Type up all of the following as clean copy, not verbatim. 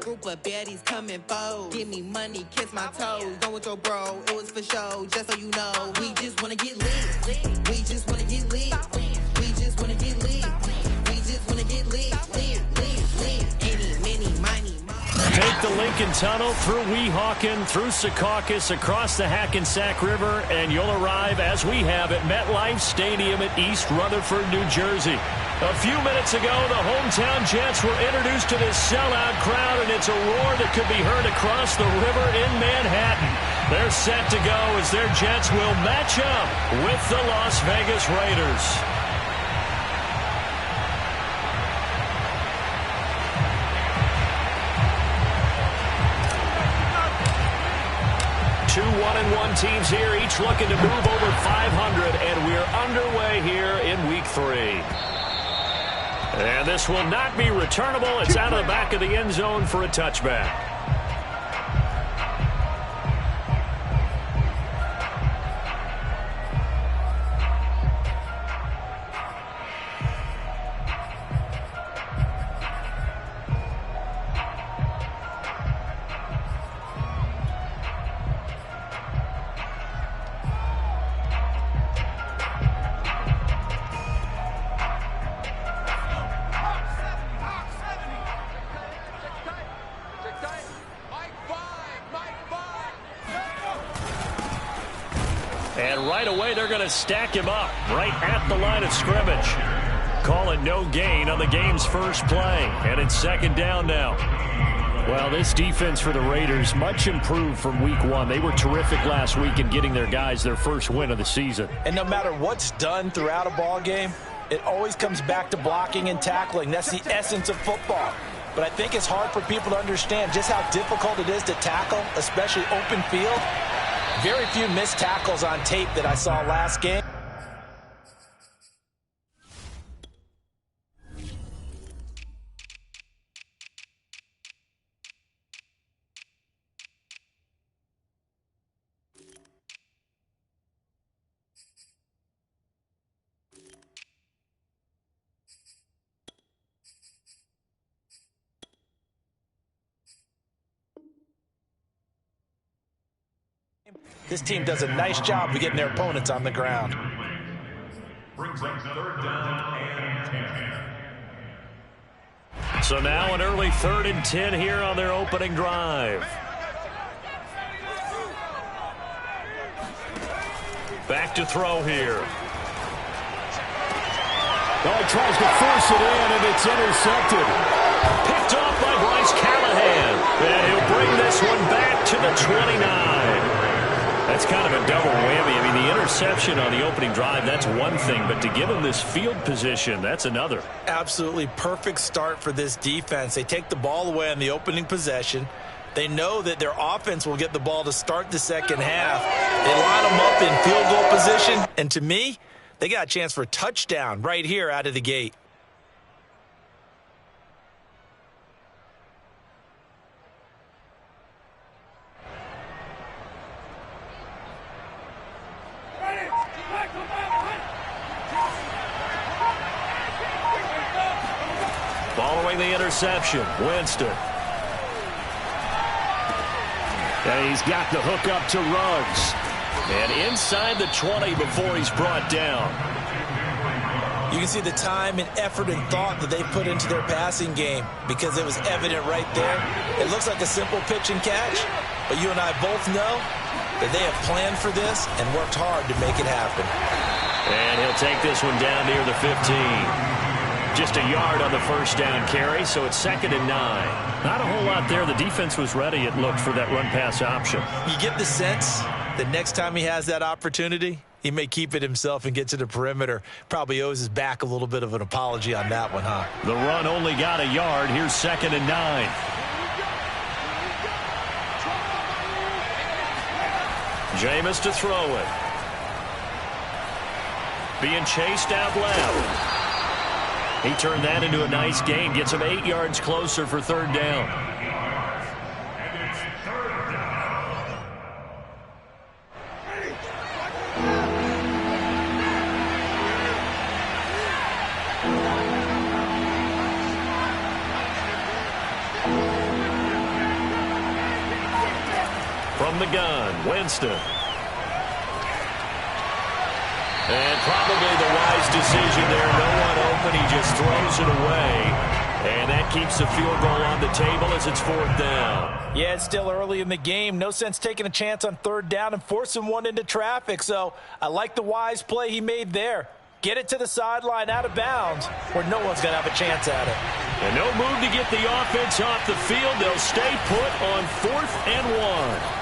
Group of baddies coming foes. Give me money, kiss my toes. Don't with your bro, it was for show. Just so you know, we just wanna get lit. We just wanna get lit. We just wanna get lit. We just wanna get lit. Any, many, miny, Take the Lincoln Tunnel through Weehawken, through Secaucus, across the Hackensack River, and you'll arrive, as we have, at MetLife Stadium at East Rutherford, New Jersey. A few minutes ago, the hometown Jets were introduced to this sellout crowd, and it's a roar that could be heard across the river in Manhattan. They're set to go as their Jets will match up with the Las Vegas Raiders. Two 1-1 teams here, each looking to move over 500, and we're underway here in Week 3. And this will not be returnable. It's out of the back of the end zone for a touchback. And right away, they're going to stack him up right at the line of scrimmage. Call it no gain on the game's first play. And it's second down now. Well, this defense for the Raiders, much improved from Week 1. They were terrific last week in getting their guys their first win of the season. And no matter what's done throughout a ball game, it always comes back to blocking and tackling. That's the essence of football. But I think it's hard for people to understand just how difficult it is to tackle, especially open field. Very few missed tackles on tape that I saw last game. This team does a nice job of getting their opponents on the ground. Brings up third down and 10. So now an early 3rd and 10 here on their opening drive. Back to throw here. Oh, he tries to force it in, and it's intercepted. Picked off by Bryce Callahan. And he'll bring this one back to the 29. That's kind of a double whammy. I mean, the interception on the opening drive, that's one thing. But to give him this field position, that's another. Absolutely perfect start for this defense. They take the ball away on the opening possession. They know that their offense will get the ball to start the second half. They line them up in field goal position. And to me, they got a chance for a touchdown right here out of the gate. Following the interception, Winston. And he's got the hook up to Ruggs. And inside the 20 before he's brought down. You can see the time and effort and thought that they put into their passing game because it was evident right there. It looks like a simple pitch and catch, but you and I both know that they have planned for this and worked hard to make it happen. And he'll take this one down near the 15. Just a yard on the first down carry, so it's 2nd and 9. Not a whole lot there. The defense was ready, it looked, for that run-pass option. You get the sense that next time he has that opportunity, he may keep it himself and get to the perimeter. Probably owes his back a little bit of an apology on that one, huh? The run only got a yard. Here's 2nd and 9. Jameis to throw it. Being chased out left. He turned that into a nice gain. Gets him 8 yards closer for 3rd down. From the gun, Winston. And probably the wise decision there. No one open. He just throws it away. And that keeps the field goal on the table as it's 4th down. Yeah, it's still early in the game. No sense taking a chance on 3rd down and forcing one into traffic. So I like the wise play he made there. Get it to the sideline out of bounds where no one's going to have a chance at it. And no move to get the offense off the field. They'll stay put on 4th and 1.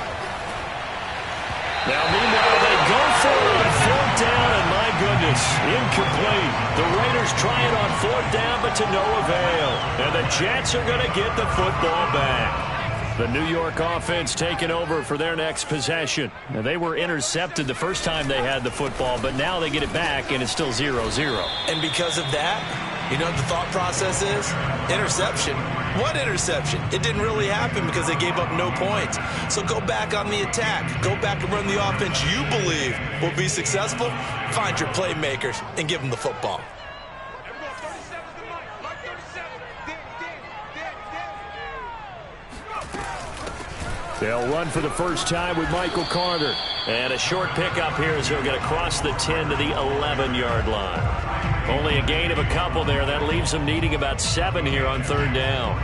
Now, meanwhile, they go for it on 4th down, and my goodness, incomplete. The Raiders try it on 4th down, but to no avail. And the Jets are going to get the football back. The New York offense taking over for their next possession. Now, they were intercepted the first time they had the football, but now they get it back, and it's still 0-0. And because of that, you know what the thought process is? Interception. What interception? It didn't really happen because they gave up no points. So go back on the attack. Go back and run the offense you believe will be successful. Find your playmakers and give them the football. They'll run for the first time with Michael Carter. And a short pickup here as he'll get across the 10 to the 11-yard line. Only a gain of a couple there. That leaves them needing about 7 here on 3rd down.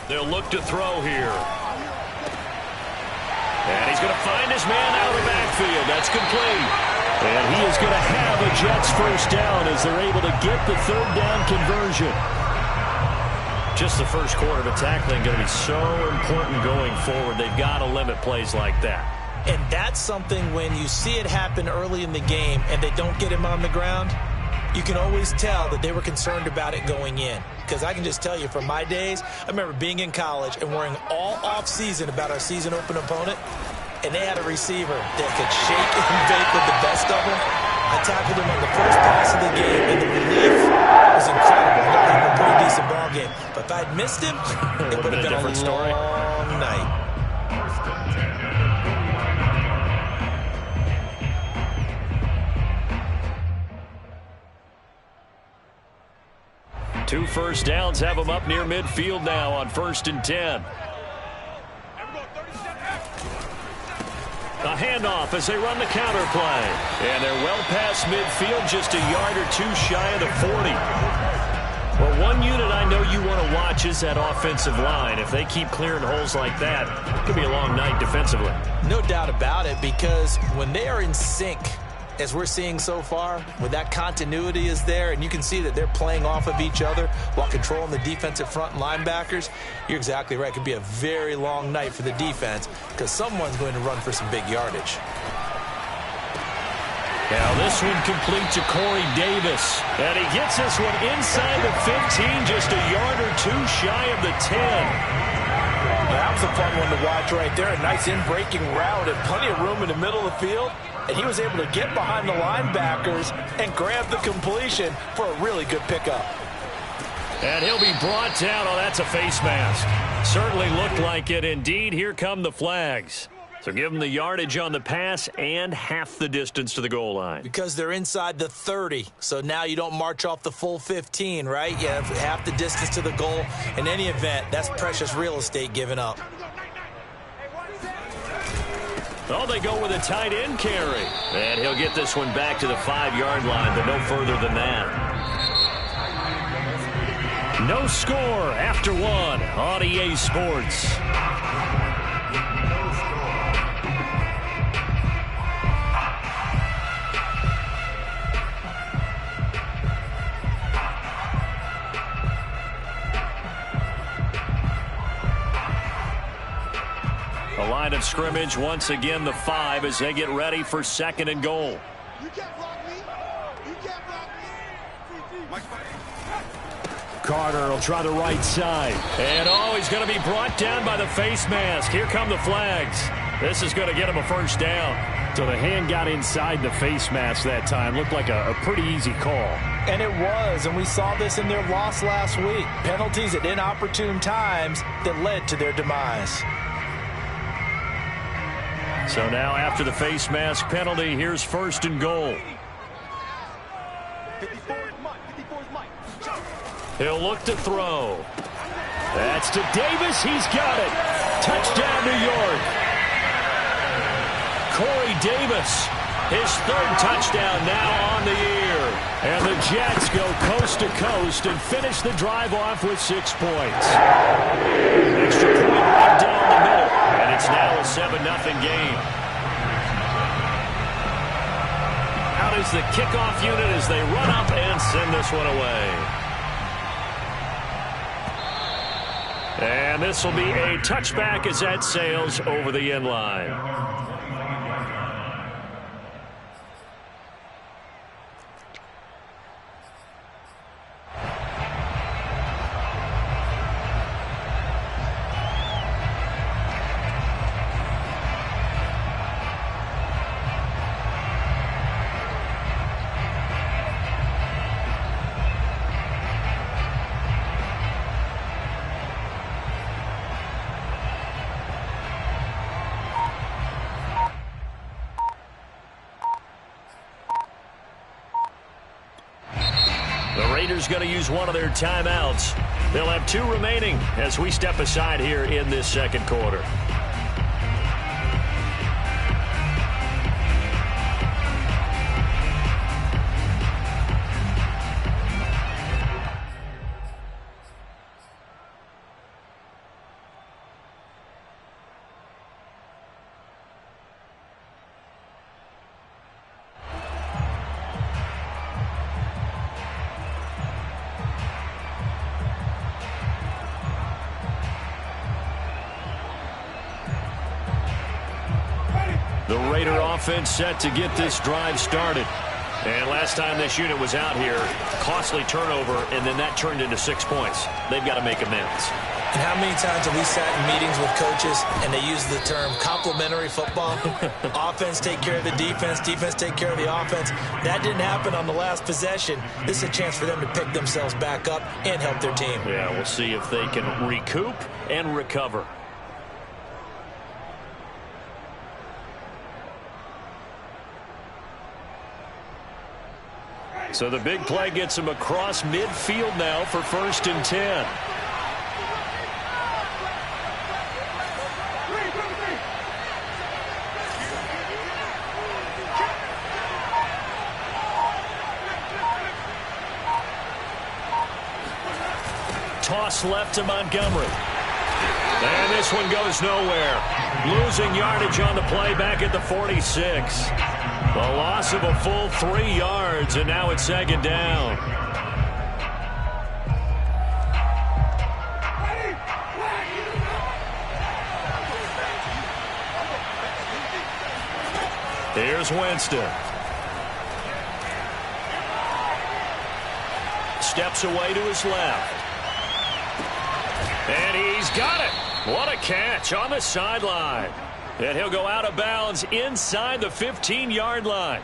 They'll look to throw here. And he's going to find his man out of the backfield. That's complete. And he is going to have a Jets first down as they're able to get the 3rd down conversion. Just the first quarter of tackling going to be so important going forward. They've got to limit plays like that. And that's something when you see it happen early in the game and they don't get him on the ground, you can always tell that they were concerned about it going in. Because I can just tell you from my days, I remember being in college and worrying all off-season about our season open opponent, and they had a receiver that could shake and bake with the best of them. I tackled him on the first pass of the game, and the relief was incredible. I got him a pretty decent ball game. But if I'd missed him, it would have been a different story. Long night. Two first downs have them up near midfield now on 1st and 10. A handoff as they run the counter play. And they're well past midfield, just a yard or two shy of the 40. Well, one unit I know you want to watch is that offensive line. If they keep clearing holes like that, it could be a long night defensively. No doubt about it, because when they are in sync, as we're seeing so far, when that continuity is there, and you can see that they're playing off of each other while controlling the defensive front linebackers, you're exactly right. It could be a very long night for the defense because someone's going to run for some big yardage. Now this one complete to Corey Davis. And he gets this one inside the 15, just a yard or two shy of the 10. That was a fun one to watch right there. A nice in-breaking route and plenty of room in the middle of the field. And he was able to get behind the linebackers and grab the completion for a really good pickup. And he'll be brought down. Oh, that's a face mask. Certainly looked like it. Indeed, here come the flags. So give them the yardage on the pass and half the distance to the goal line. Because they're inside the 30. So now you don't march off the full 15, right? You have half the distance to the goal. In any event, that's precious real estate given up. Oh, they go with a tight end carry. And he'll get this one back to the 5-yard line, but no further than that. No score after one on EA Sports. The line of scrimmage, once again, the 5 as they get ready for 2nd and goal. You can't block me. You can't block me. Carter will try the right side. And, oh, he's going to be brought down by the face mask. Here come the flags. This is going to get him a first down. So the hand got inside the face mask that time. Looked like a pretty easy call. And it was, and we saw this in their loss last week. Penalties at inopportune times that led to their demise. So now after the face mask penalty, here's 1st and goal. He'll look to throw. That's to Davis. He's got it. Touchdown, New York. Corey Davis, his 3rd touchdown now on the year. And the Jets go coast to coast and finish the drive off with 6 points. Extra point right down the middle. And it's now a 7-0 game. Out is the kickoff unit as they run up and send this one away. And this will be a touchback as that sails over the end line. Going to use one of their timeouts. They'll have 2 remaining as we step aside here in this 2nd quarter. The Raider offense set to get this drive started. And last time this unit was out here, costly turnover, and then that turned into 6 points. They've got to make amends. And how many times have we sat in meetings with coaches and they use the term complementary football? Offense take care of the defense, defense take care of the offense. That didn't happen on the last possession. This is a chance for them to pick themselves back up and help their team. Yeah, we'll see if they can recoup and recover. So the big play gets him across midfield now for 1st and 10. Toss left to Montgomery. And this one goes nowhere. Losing yardage on the play back at the 46. The loss of a full 3 yards, and now it's 2nd down. Here's Winston. Steps away to his left. And he's got it. What a catch on the sideline. And he'll go out of bounds inside the 15-yard line.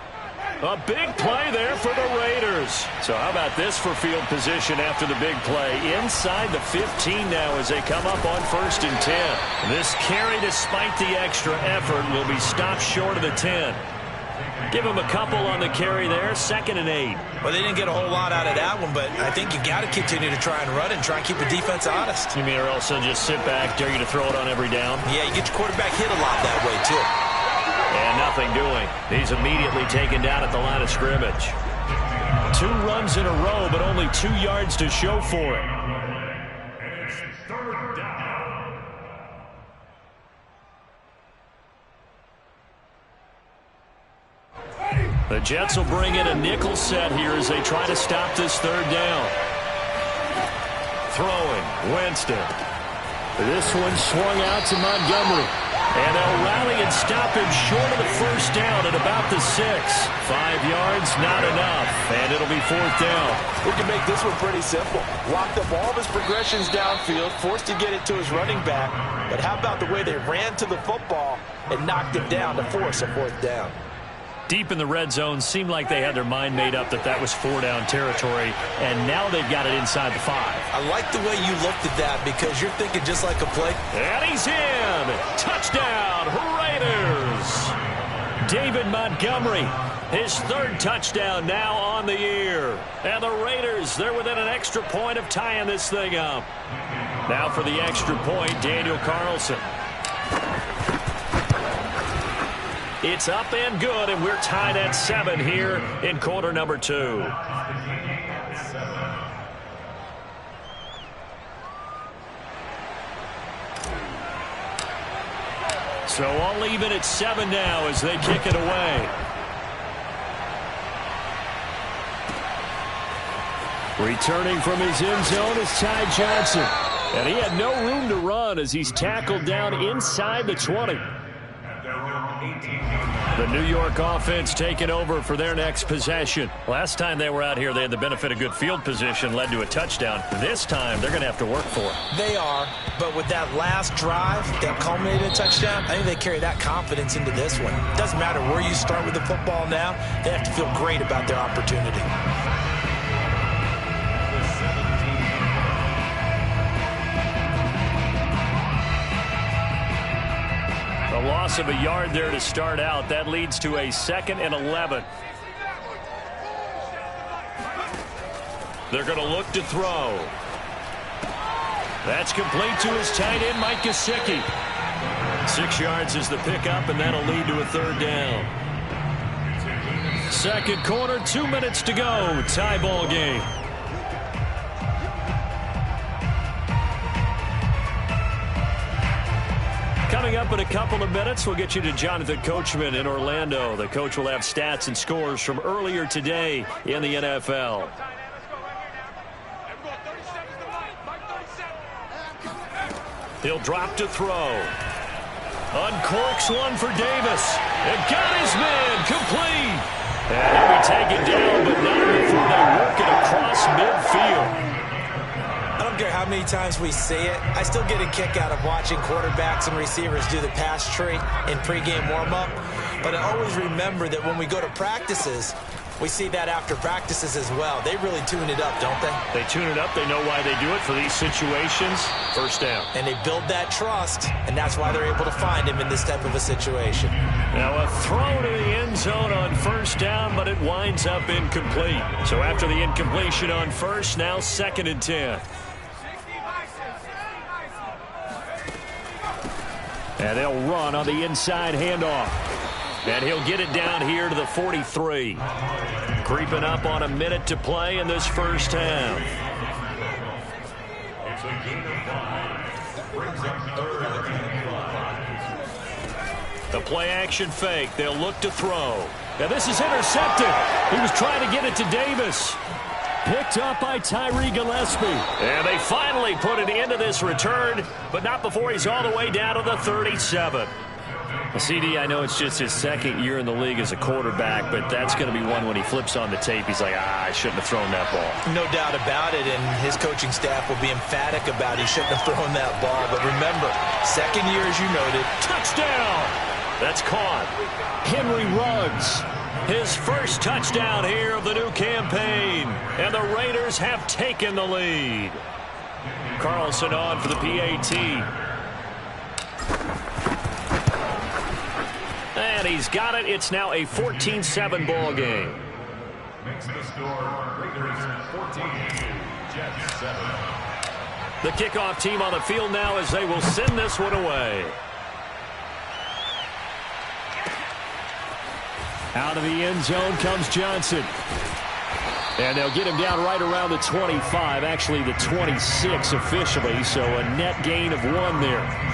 A big play there for the Raiders. So how about this for field position after the big play? Inside the 15 now as they come up on 1st and 10. This carry, despite the extra effort, will be stopped short of the 10. Give him a couple on the carry there, 2nd and 8. Well, they didn't get a whole lot out of that one, but I think you got to continue to try and run and try and keep the defense honest. You mean or else they'll just sit back, dare you to throw it on every down? Yeah, you get your quarterback hit a lot that way, too. And nothing doing. He's immediately taken down at the line of scrimmage. 2 runs in a row, but only 2 yards to show for it. The Jets will bring in a nickel set here as they try to stop this 3rd down. Throwing, Winston. This one swung out to Montgomery. And they'll rally and stop him short of the 1st down at about the 6. 5 yards, not enough. And it'll be 4th down. We can make this one pretty simple. Locked up all of his progressions downfield, forced to get it to his running back. But how about the way they ran to the football and knocked him down to force a 4th down? Deep in the red zone, seemed like they had their mind made up that was 4-down territory, and now they've got it inside the 5. I like the way you looked at that because you're thinking just like a play. And he's in! Touchdown, Raiders! is David Montgomery. His third touchdown now on the year. And the Raiders, they're within an extra point of tying this thing up. Now for the extra point, Daniel Carlson. It's up and good, and we're tied at 7 here in quarter number 2. So all even at 7 now as they kick it away. Returning from his end zone is Ty Johnson. And he had no room to run as he's tackled down inside the 20. The New York offense taking over for their next possession. Last time they were out here, they had the benefit of good field position, led to a touchdown. This time, they're going to have to work for it. They are, but with that last drive that culminated in a touchdown, I think they carry that confidence into this one. It doesn't matter where you start with the football now. They have to feel great about their opportunity. A loss of a yard there to start out. That leads to a 2nd and 11. They're going to look to throw. That's complete to his tight end, Mike Gesicki. 6 yards is the pickup, and that'll lead to a 3rd down. Second quarter, 2 minutes to go. Tie ball game. Coming up in a couple of minutes, we'll get you to Jonathan Coachman in Orlando. The coach will have stats and scores from earlier today in the NFL. He'll drop to throw. Uncorks one for Davis. And got his man complete. And he'll be taken down, but not before they work it across midfield. I don't care how many times we see it. I still get a kick out of watching quarterbacks and receivers do the pass tree in pregame warm-up. But I always remember that when we go to practices, we see that after practices as well. They really tune it up, don't they? They tune it up. They know why they do it for these situations. First down. And they build that trust, and that's why they're able to find him in this type of a situation. Now a throw to the end zone on first down, but it winds up incomplete. So after the incompletion on first, now 2nd and 10. And they'll run on the inside handoff. And he'll get it down here to the 43. Creeping up on a minute to play in this first half. The play action fake. They'll look to throw. Now this is intercepted. He was trying to get it to Davis. Picked up by Tyree Gillespie. And they finally put it into this return, but not before he's all the way down to the 37. Well, CD, I know it's just his 2nd year in the league as a quarterback, but that's going to be one when he flips on the tape. He's like, I shouldn't have thrown that ball. No doubt about it, and his coaching staff will be emphatic about he shouldn't have thrown that ball. But remember, 2nd year, as you noted. Touchdown! That's caught. Henry Ruggs. His first touchdown here of the new campaign. And the Raiders have taken the lead. Carlson on for the PAT. And he's got it. It's now a 14-7 ball game. Makes the score Raiders 14, Jets 7. The kickoff team on the field now as they will send this one away. Out of the end zone comes Johnson. And they'll get him down right around the 25, actually the 26 officially, so a net gain of 1 there.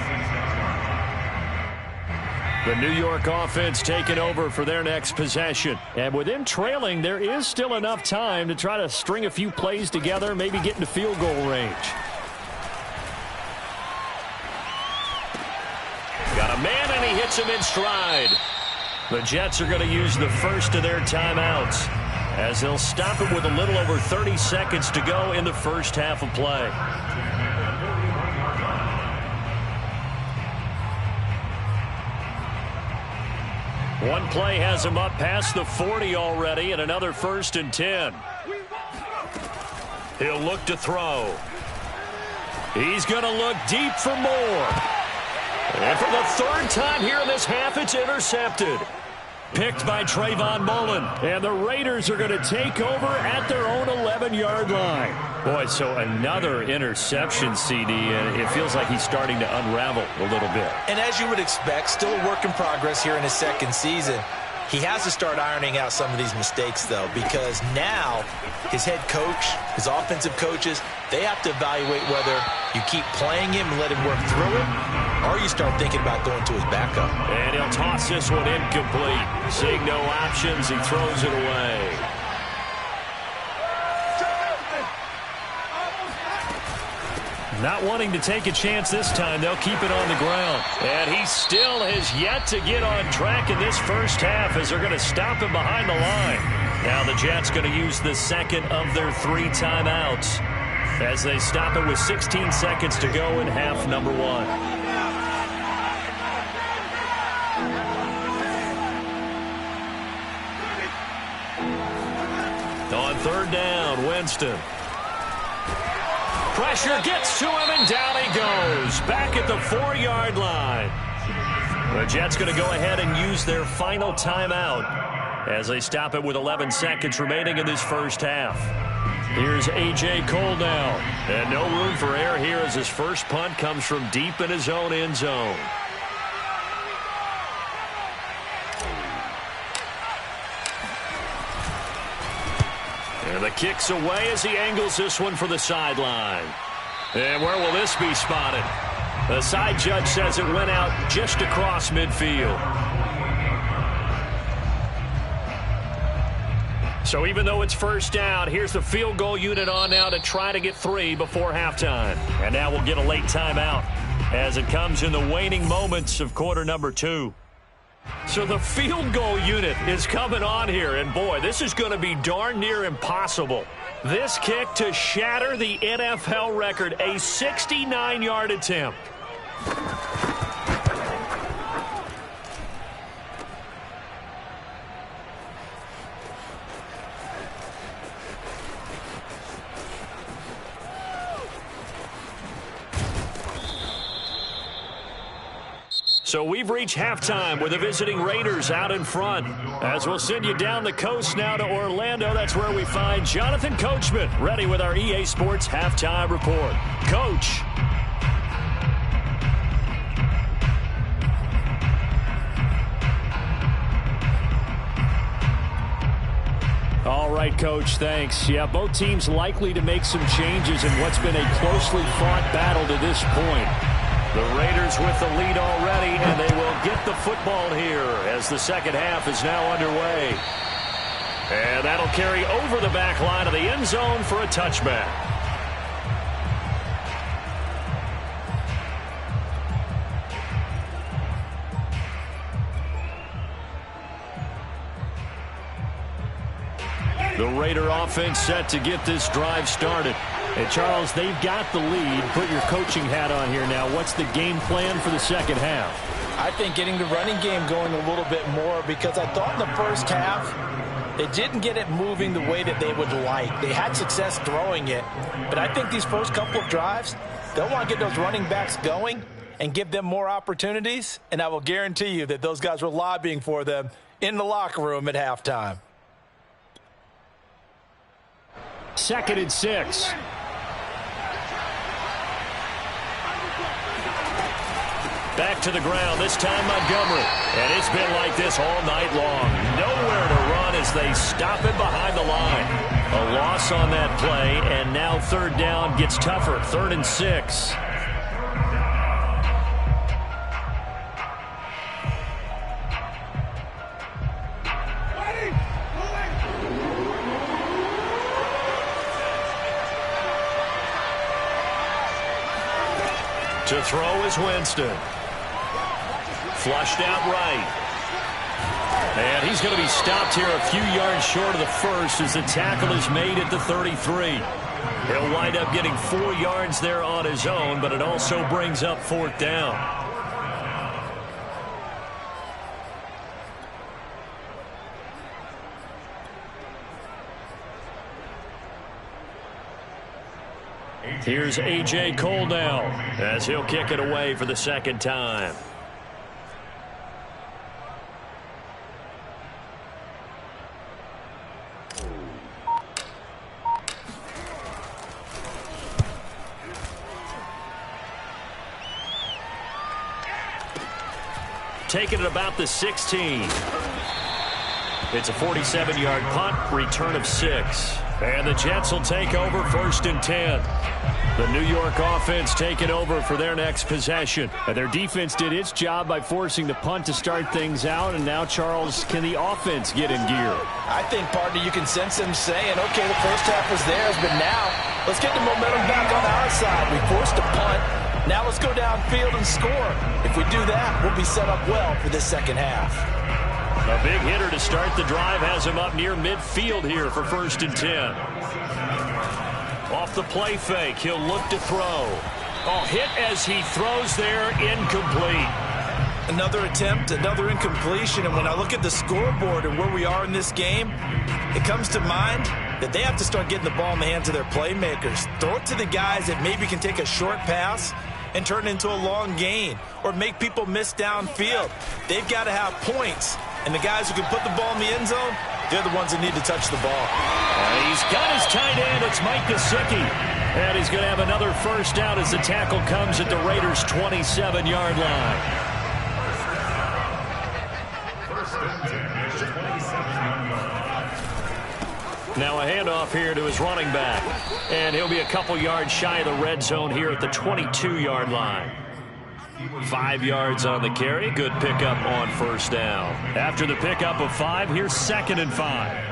The New York offense taking over for their next possession. And with them trailing, there is still enough time to try to string a few plays together, maybe get into field goal range. Got a man, and he hits him in stride. The Jets are going to use the first of their timeouts as they'll stop it with a little over 30 seconds to go in the first half of play. One play has him up past the 40 already, and another 1st and 10. He'll look to throw. He's going to look deep for more. And for the third time here in this half, it's intercepted. Picked by Trayvon Mullen. And the Raiders are going to take over at their own 11-yard line. Boy, so another interception, CD, and it feels like he's starting to unravel a little bit. And as you would expect, still a work in progress here in his second season. He has to start ironing out some of these mistakes, though, because now his head coach, his offensive coaches, they have to evaluate whether you keep playing him and let him work through it, or you start thinking about going to his backup. And he'll toss this one incomplete. Seeing no options, he throws it away. Not wanting to take a chance this time, they'll keep it on the ground. And he still has yet to get on track in this first half as they're going to stop him behind the line. Now the Jets going to use the second of their 3 timeouts as they stop it with 16 seconds to go in half number 1. On third down, Winston. Pressure gets to him, and down he goes. Back at the 4-yard line. The Jets going to go ahead and use their final timeout as they stop it with 11 seconds remaining in this first half. Here's A.J. Cole now. And no room for error here as his first punt comes from deep in his own end zone. And the kick's away as he angles this one for the sideline. And where will this be spotted? The side judge says it went out just across midfield. So even though it's first down, here's the field goal unit on now to try to get 3 before halftime. And now we'll get a late timeout as it comes in the waning moments of quarter number 2. So the field goal unit is coming on here, and boy, this is going to be darn near impossible. This kick to shatter the NFL record, a 69-yard attempt. So we've reached halftime with the visiting Raiders out in front. As we'll send you down the coast now to Orlando, that's where we find Jonathan Coachman, ready with our EA Sports Halftime Report. Coach. All right, Coach, thanks. Yeah, both teams likely to make some changes in what's been a closely fought battle to this point. The Raiders with the lead already, and they will get the football here as the second half is now underway. And that'll carry over the back line of the end zone for a touchback. The Raider offense set to get this drive started. And, Charles, they've got the lead. Put your coaching hat on here now. What's the game plan for the second half? I think getting the running game going a little bit more, because I thought in the first half they didn't get it moving the way that they would like. They had success throwing it, but I think these first couple of drives, they'll want to get those running backs going and give them more opportunities, and I will guarantee you that those guys were lobbying for them in the locker room at halftime. 2nd and 6. Back to the ground, this time Montgomery. And it's been like this all night long. Nowhere to run as they stop him behind the line. A loss on that play, and now third down gets tougher. 3rd and 6. To throw is Winston. Flushed out right. And he's going to be stopped here a few yards short of the first as the tackle is made at the 33. He'll wind up getting 4 yards there on his own, but it also brings up 4th down. Here's A.J. Cole now as he'll kick it away for the second time. Taking it about the 16. It's a 47-yard punt, return of 6. And the Jets will take over 1st and 10. The New York offense taking over for their next possession. And their defense did its job by forcing the punt to start things out. And now, Charles, can the offense get in gear? I think, partner, you can sense them saying, okay, the first half was theirs, but now let's get the momentum back on our side. We forced a punt. Now let's go downfield and score. If we do that, we'll be set up well for this second half. A big hitter to start the drive has him up near midfield here for 1st and 10. Off the play fake, he'll look to throw. Oh, hit as he throws there, incomplete. Another attempt, another incompletion, and when I look at the scoreboard and where we are in this game, it comes to mind that they have to start getting the ball in the hands of their playmakers. Throw it to the guys that maybe can take a short pass and turn it into a long gain or make people miss downfield. They've got to have points, and the guys who can put the ball in the end zone, they're the ones that need to touch the ball. And he's got his tight end. It's Mike Gesicki. And he's going to have another first down as the tackle comes at the Raiders' 27-yard line. Now a handoff here to his running back. And he'll be a couple yards shy of the red zone here at the 22-yard line. 5 yards on the carry. Good pickup on first down. After the pickup of 5, here's 2nd and 5.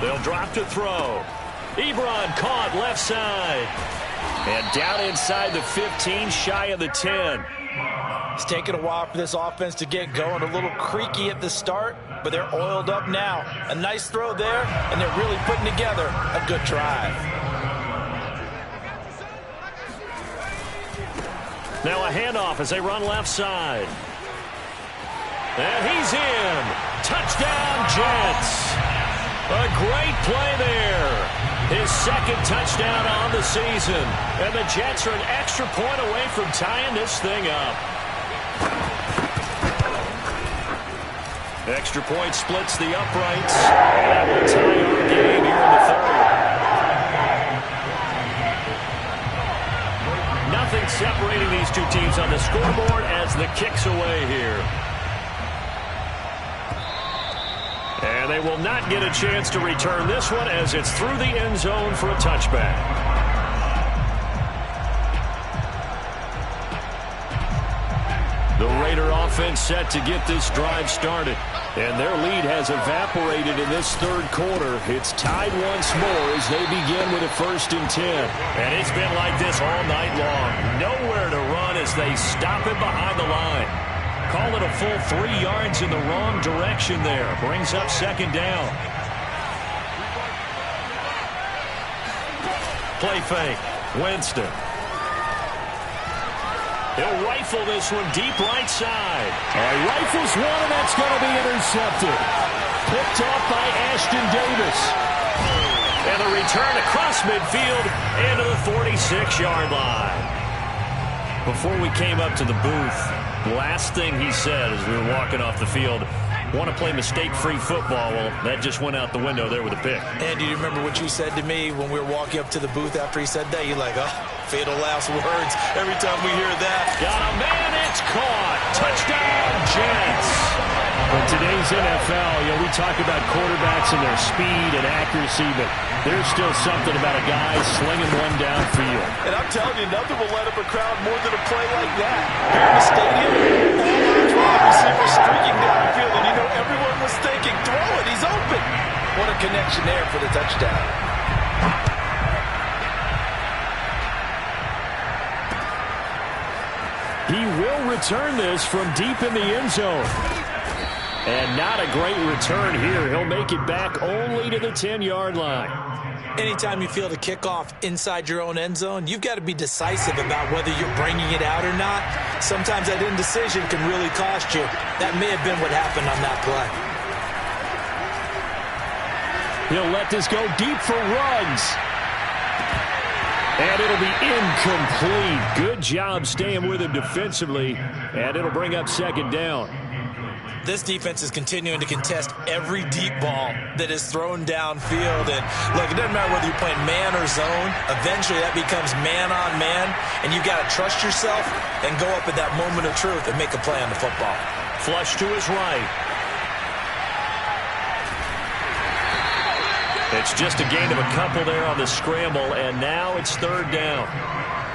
They'll drop to throw. Ebron caught left side. And down inside the 15, shy of the 10. It's taken a while for this offense to get going. A little creaky at the start, but they're oiled up now. A nice throw there, and they're really putting together a good drive. Now a handoff as they run left side. And he's in. Touchdown, Jets. A great play there. His second touchdown on the season. And the Jets are an extra point away from tying this thing up. Extra point splits the uprights. And that will tie our game here in the third. Nothing separating these two teams on the scoreboard as the kick's away here. And they will not get a chance to return this one as it's through the end zone for a touchback. The Raider offense set to get this drive started. And their lead has evaporated in this third quarter. It's tied once more as they begin with a 1st and 10. And it's been like this all night long. Nowhere to run as they stop it behind the line. Call it a full 3 yards in the wrong direction there. Brings up 2nd down. Play fake. Winston. He'll rifle this one deep right side. Rifles one, and that's going to be intercepted. Picked off by Ashton Davis. And a return across midfield into the 46-yard line. Before we came up to the booth, last thing he said as we were walking off the field, want to play mistake-free football. Well, that just went out the window there with a pick. And do you remember what you said to me when we were walking up to the booth after he said that? You're like, oh, fatal last words every time we hear that. Got a man, it's caught. Touchdown, Jets. In today's NFL, we talk about quarterbacks and their speed and accuracy, but there's still something about a guy slinging one downfield. And I'm telling you, nothing will light up a crowd more than a play like that. Here in the stadium, all wide receivers streaking downfield, and everyone was thinking, throw it, he's open. What a connection there for the touchdown. He will return this from deep in the end zone. And not a great return here. He'll make it back only to the 10-yard line. Anytime you feel the kickoff inside your own end zone, you've got to be decisive about whether you're bringing it out or not. Sometimes that indecision can really cost you. That may have been what happened on that play. He'll let this go deep for Ruggs. And it'll be incomplete. Good job staying with him defensively. And it'll bring up second down. This defense is continuing to contest every deep ball that is thrown downfield. And, look, it doesn't matter whether you're playing man or zone. Eventually, that becomes man on man. And you've got to trust yourself and go up at that moment of truth and make a play on the football. Flush to his right. It's just a gain of a couple there on the scramble, and now it's third down.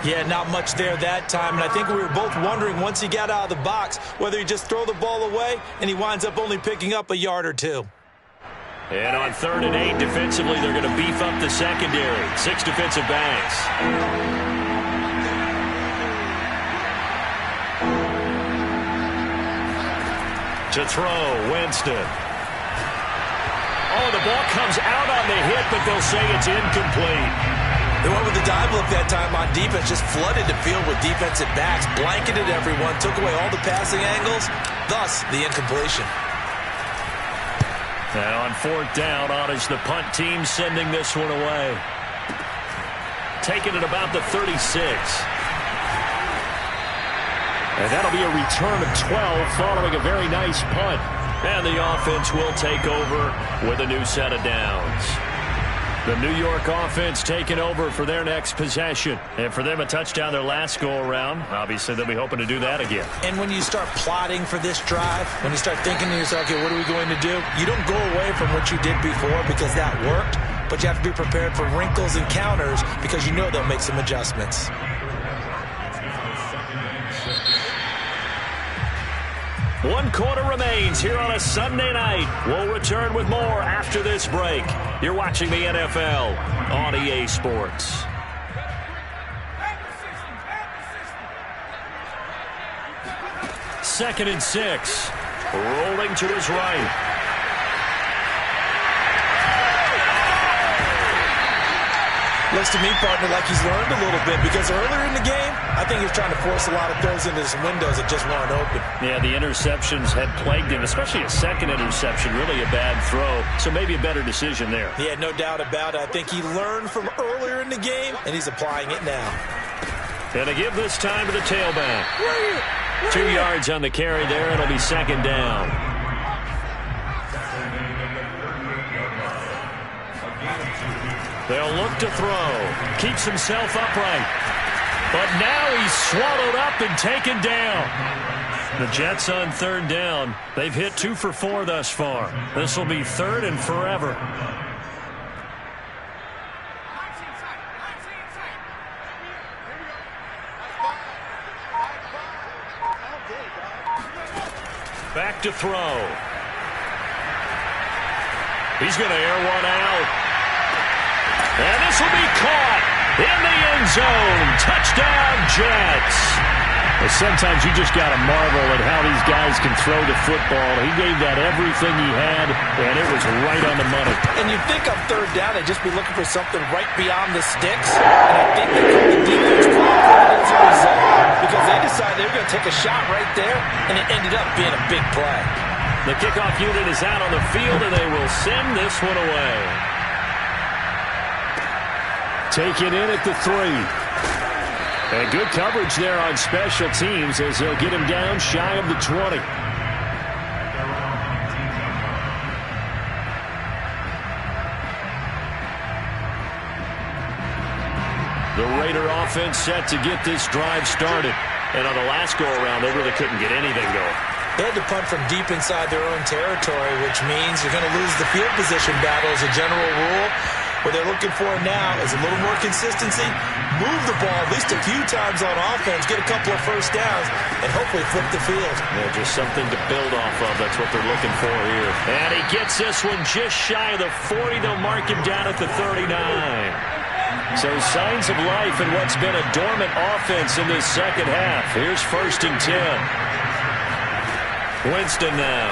Yeah, not much there that time, and I think we were both wondering once he got out of the box whether he just throw the ball away, and he winds up only picking up a yard or two. And on 3rd and 8, defensively, they're going to beef up the secondary. 6 defensive backs. To throw, Winston. Oh, the ball comes out on the hit, but they'll say it's incomplete. They went with the dive look that time on defense, just flooded the field with defensive backs, blanketed everyone, took away all the passing angles, thus the incompletion. Now on 4th down, on is the punt team sending this one away. Taking it about the 36. And that'll be a return of 12 following a very nice punt. And the offense will take over with a new set of downs. The New York offense taking over for their next possession. And for them, a touchdown their last go-around. Obviously, they'll be hoping to do that again. And when you start plotting for this drive, when you start thinking to yourself, okay, what are we going to do? You don't go away from what you did before because that worked, but you have to be prepared for wrinkles and counters because you know they'll make some adjustments. One quarter remains here on a Sunday night. We'll return with more after this break. You're watching the NFL on EA Sports. Second and 6. Rolling to his right. Looks to me, partner, like he's learned a little bit because earlier in the game, I think he was trying to force a lot of throws into some windows that just weren't open. Yeah, the interceptions had plagued him, especially a second interception, really a bad throw. So maybe a better decision there. Yeah, no doubt about it. I think he learned from earlier in the game, and he's applying it now. And to give this time to the tailback. 2 yards on the carry there. It'll be second down. They'll look to throw. Keeps himself upright. But now he's swallowed up and taken down. The Jets on 3rd down. They've hit 2 for 4 thus far. This will be 3rd and forever. Back to throw. He's going to air one out. And this will be caught in the end zone. Touchdown, Jets. Well, sometimes you just got to marvel at how these guys can throw the football. He gave that everything he had, and it was right on the money. And you'd think on 3rd down, they'd just be looking for something right beyond the sticks. And I think they called the defense play as a result because they decided they were going to take a shot right there, and it ended up being a big play. The kickoff unit is out on the field, and they will send this one away. Taken in at the 3. And good coverage there on special teams as they'll get him down shy of the 20. The Raider offense set to get this drive started. And on the last go-around, they really couldn't get anything going. They had to punt from deep inside their own territory, which means you're going to lose the field position battle as a general rule. What they're looking for now is a little more consistency, move the ball at least a few times on offense, get a couple of first downs, and hopefully flip the field. Yeah, just something to build off of. That's what they're looking for here. And he gets this one just shy of the 40. They'll mark him down at the 39. So signs of life in what's been a dormant offense in this second half. Here's 1st and 10. Winston now.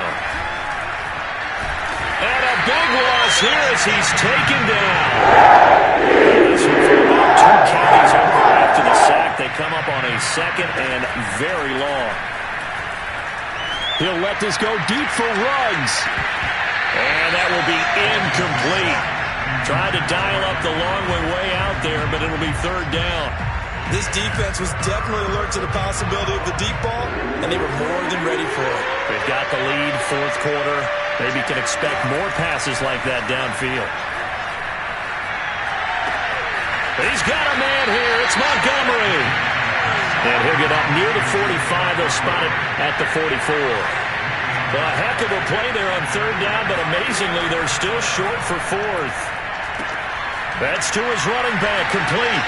And a big loss here as he's taken down. This one for about 2 carries over after the sack. They come up on a 2nd and very long. He'll let this go deep for Ruggs. And that will be incomplete. Tried to dial up the long way out there, but it'll be third down. This defense was definitely alert to the possibility of the deep ball, and they were more than ready for it. They've got the lead, fourth quarter. Maybe can expect more passes like that downfield. He's got a man here. It's Montgomery. And he'll get up near the 45. They'll spot it at the 44. Well, a heck of a play there on third down, but amazingly, they're still short for fourth. That's to his running back, complete.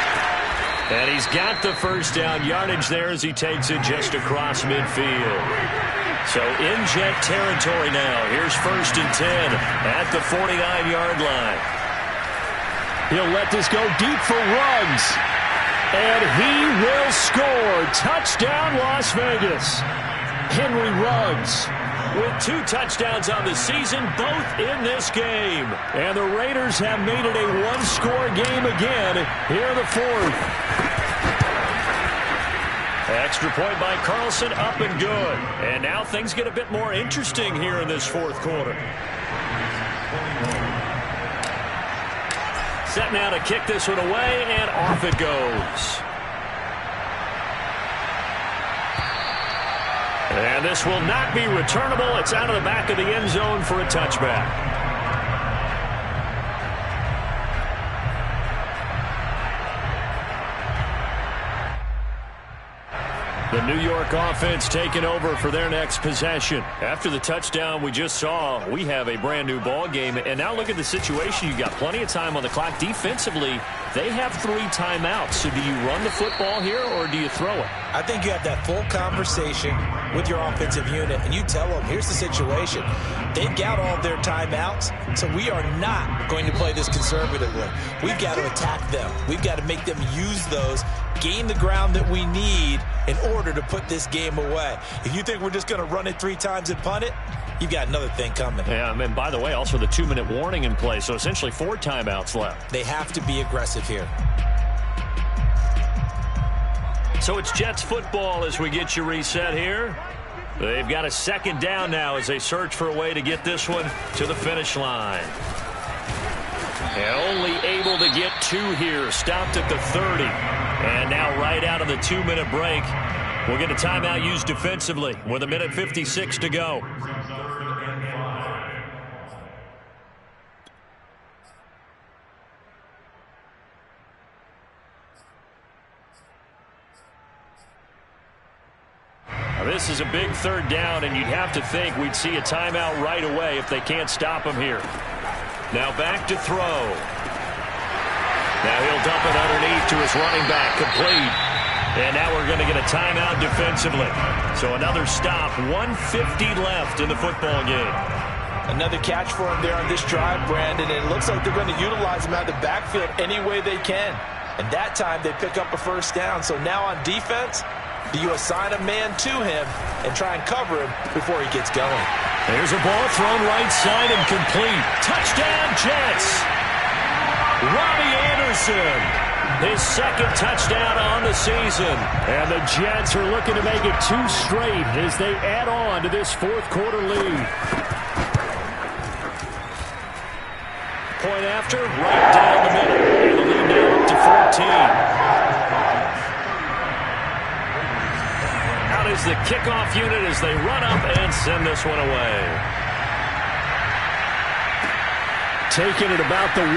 And he's got the first down yardage there as he takes it just across midfield. So in jet territory now. Here's 1st and 10 at the 49-yard line. He'll let this go deep for Ruggs. And he will score. Touchdown, Las Vegas. Henry Ruggs with 2 touchdowns on the season, both in this game. And the Raiders have made it a one-score game again here in the fourth. Extra point by Carlson, up and good. And now things get a bit more interesting here in this fourth quarter. Set now to kick this one away, and off it goes. And this will not be returnable. It's out of the back of the end zone for a touchback. The New York offense taking over for their next possession. After the touchdown we just saw, we have a brand new ball game. And now look at the situation. You got plenty of time on the clock. Defensively, they have 3 timeouts. So do you run the football here or do you throw it? I think you have that full conversation with your offensive unit, and you tell them, here's the situation. They've got all their timeouts, so we are not going to play this conservatively. We've got to attack them. We've got to make them use those, gain the ground that we need in order to put this game away. If you think we're just going to run it 3 times and punt it, you've got another thing coming. Yeah, and by the way, also the 2-minute warning in play, so essentially 4 timeouts left. They have to be aggressive here. So it's Jets football as we get you reset here. They've got a second down now as they search for a way to get this one to the finish line. And only able to get 2 here. Stopped at the 30. And now right out of the 2-minute break, we'll get a timeout used defensively with 1:56 to go. This is a big third down, and you'd have to think we'd see a timeout right away if they can't stop him here. Now back to throw. Now he'll dump it underneath to his running back, complete. And now we're going to get a timeout defensively. So another stop, 1:50 left in the football game. Another catch for him there on this drive, Brandon, and it looks like they're going to utilize him out of the backfield any way they can. And that time they pick up a first down. So now on defense, do you assign a man to him and try and cover him before he gets going? There's a ball thrown right side and complete. Touchdown, Jets. Robbie Anderson, his second touchdown on the season. And the Jets are looking to make it 2 straight as they add on to this fourth quarter lead. Point after, right down the middle. And the lead now up to 14. Is the kickoff unit as they run up and send this one away. Taking it about the 1.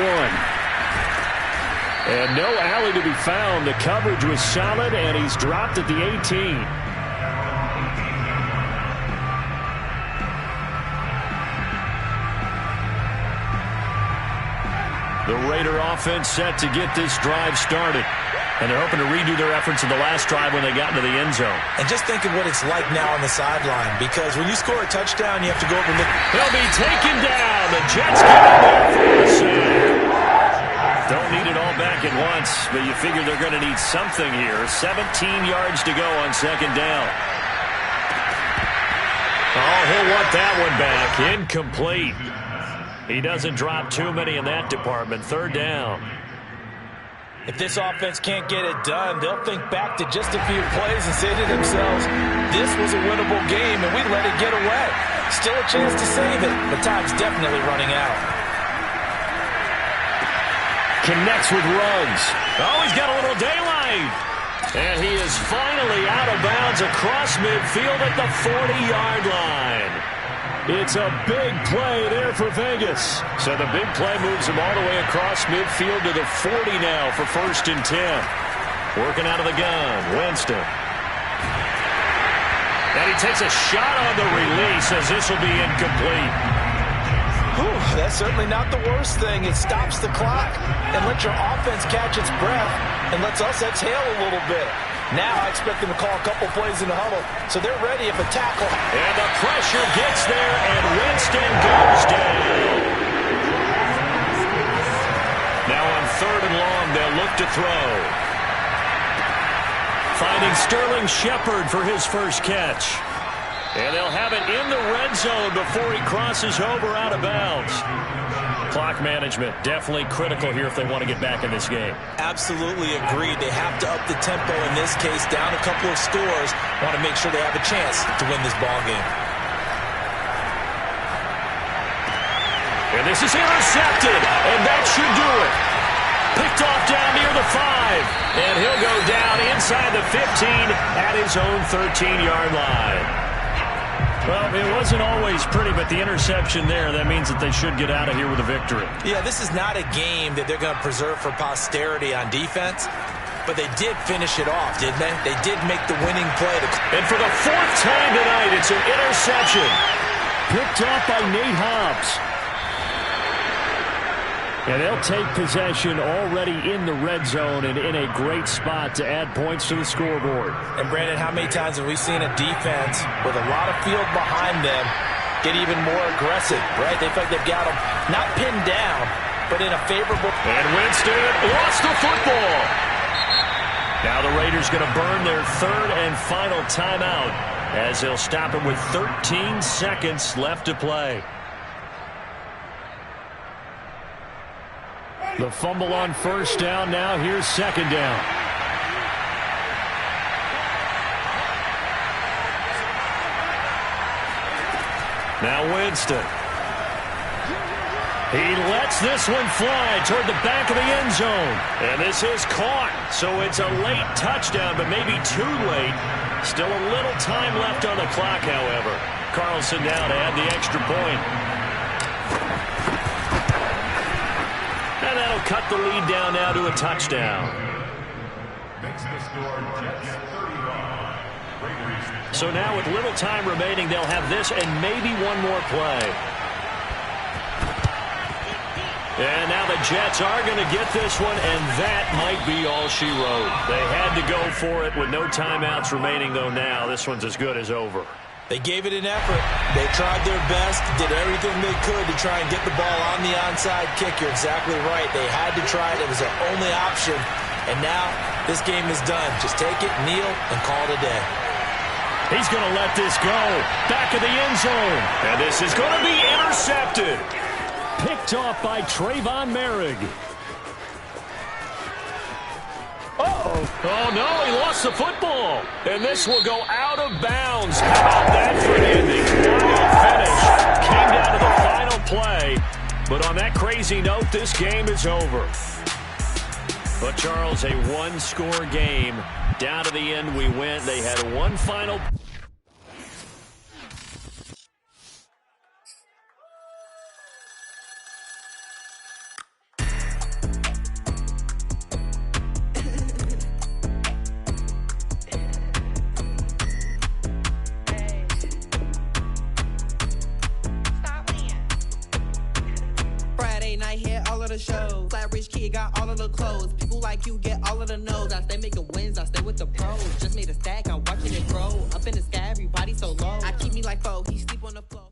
And no alley to be found. The coverage was solid, and he's dropped at the 18. The Raider offense set to get this drive started. And they're hoping to redo their efforts in the last drive when they got into the end zone. And just think of what it's like now on the sideline, because when you score a touchdown, you have to go over and look. He'll be taken down. The Jets get in there for the sack. Don't need it all back at once, but you figure they're going to need something here. 17 yards to go on second down. Oh, he'll want that one back. Incomplete. He doesn't drop too many in that department. Third down. If this offense can't get it done, they'll think back to just a few plays and say to themselves, this was a winnable game and we let it get away. Still a chance to save it, but time's definitely running out. Connects with Ruggs. Oh, he's got a little daylight. And he is finally out of bounds across midfield at the 40-yard line. It's a big play there for Vegas. So the big play moves him all the way across midfield to the 40 now for 1st and 10. Working out of the gun, Winston. And he takes a shot on the release as this will be incomplete. Whew, that's certainly not the worst thing. It stops the clock and lets your offense catch its breath and lets us exhale a little bit. Now I expect them to call a couple plays in the huddle, so they're ready if a tackle. And the pressure gets there, and Winston goes down. Now on 3rd and long, they'll look to throw. Finding Sterling Shepard for his first catch. And they'll have it in the red zone before he crosses over out of bounds. Clock management definitely critical here if they want to get back in this game. Absolutely agreed. They have to up the tempo in this case, down a couple of scores. Want to make sure they have a chance to win this ball game. And this is intercepted, and that should do it. Picked off down near the 5, and he'll go down inside the 15 at his own 13-yard line. Well, it wasn't always pretty, but the interception there, that means that they should get out of here with a victory. Yeah, this is not a game that they're going to preserve for posterity on defense, but they did finish it off, didn't they? They did make the winning play. And for the 4th time tonight, it's an interception. Picked off by Nate Hobbs. And they'll take possession already in the red zone and in a great spot to add points to the scoreboard. And, Brandon, how many times have we seen a defense with a lot of field behind them get even more aggressive, right? They feel like they've got them not pinned down, but in a favorable... And Winston lost the football. Now the Raiders going to burn their 3rd and final timeout as they'll stop it with 13 seconds left to play. The fumble on 1st down. Now here's 2nd down. Now Winston. He lets this one fly toward the back of the end zone. And this is caught. So it's a late touchdown, but maybe too late. Still a little time left on the clock, however. Carlson now to add the extra point. And that'll cut the lead down now to a touchdown. Makes the score Jets 31. Raiders. So now with little time remaining, they'll have this and maybe one more play. And now the Jets are going to get this one, and that might be all she wrote. They had to go for it with no timeouts remaining, though now this one's as good as over. They gave it an effort. They tried their best, did everything they could to try and get the ball on the onside kick. You're exactly right. They had to try it. It was their only option. And now this game is done. Just take it, kneel, and call it a day. He's going to let this go. Back of the end zone. And this is going to be intercepted. Picked off by Trayvon Merrick. Uh-oh. Oh, no, he lost the football. And this will go out of bounds. How about that for an ending? Wild finish. Came down to the final play. But on that crazy note, this game is over. But, Charles, a one-score game. Down to the end we went. They had one final... Shows. Flat rich kid got all of the clothes. People like you get all of the no's. I stay making wins, I stay with the pros. Just made a stack, I'm watching it grow. Up in the sky, everybody so low. I keep me like foe, he sleep on the floor.